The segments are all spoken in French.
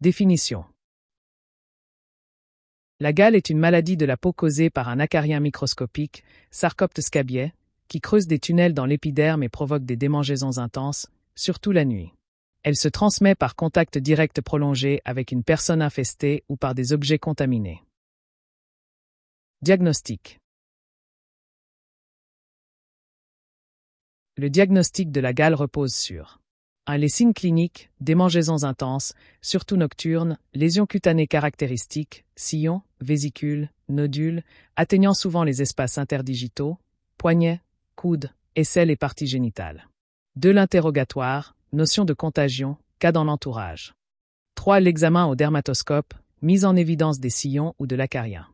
Définition. La gale est une maladie de la peau causée par un acarien microscopique, Sarcopte scabiei, qui creuse des tunnels dans l'épiderme et provoque des démangeaisons intenses, surtout la nuit. Elle se transmet par contact direct prolongé avec une personne infestée ou par des objets contaminés. Diagnostic. Le diagnostic de la gale repose sur les signes cliniques, démangeaisons intenses, surtout nocturnes, lésions cutanées caractéristiques, sillons, vésicules, nodules, atteignant souvent les espaces interdigitaux, poignets, coudes, aisselles et parties génitales. 2. L'interrogatoire, notion de contagion, cas dans l'entourage. 3. L'examen au dermatoscope, mise en évidence des sillons ou de l'acarien.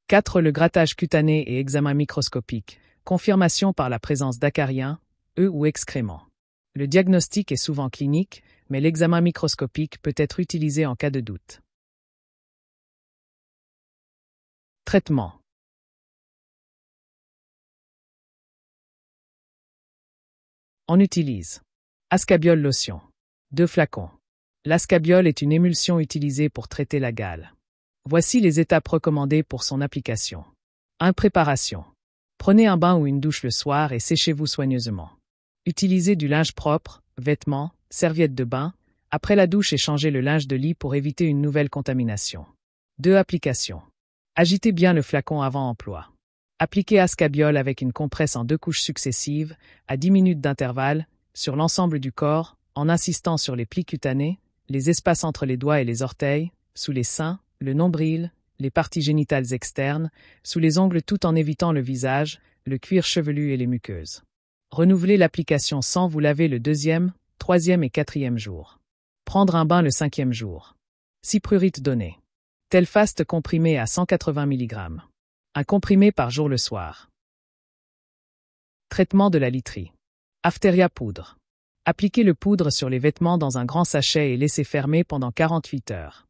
4. Le grattage cutané et examen microscopique, confirmation par la présence d'acariens, œufs ou excréments. Le diagnostic est souvent clinique, mais l'examen microscopique peut être utilisé en cas de doute. Traitement. On utilise Ascabiol lotion. 2 flacons. L'ascabiol est une émulsion utilisée pour traiter la gale. Voici les étapes recommandées pour son application. 1. Préparation. Prenez un bain ou une douche le soir et séchez-vous soigneusement. Utilisez du linge propre, vêtements, serviettes de bain, après la douche et changez le linge de lit pour éviter une nouvelle contamination. 2. Application. Agitez bien le flacon avant emploi. Appliquez ascabiol avec une compresse en 2 couches successives, à 10 minutes d'intervalle, sur l'ensemble du corps, en insistant sur les plis cutanés, les espaces entre les doigts et les orteils, sous les seins, le nombril, les parties génitales externes, sous les ongles tout en évitant le visage, le cuir chevelu et les muqueuses. Renouvelez l'application sans vous laver le 2e, 3e et 4e jour. Prendre un bain le 5e jour. Cyprurite donné. Telfast comprimé à 180 mg. Un comprimé par jour le soir. Traitement de la literie. Afteria poudre. Appliquez le poudre sur les vêtements dans un grand sachet et laissez fermer pendant 48 heures.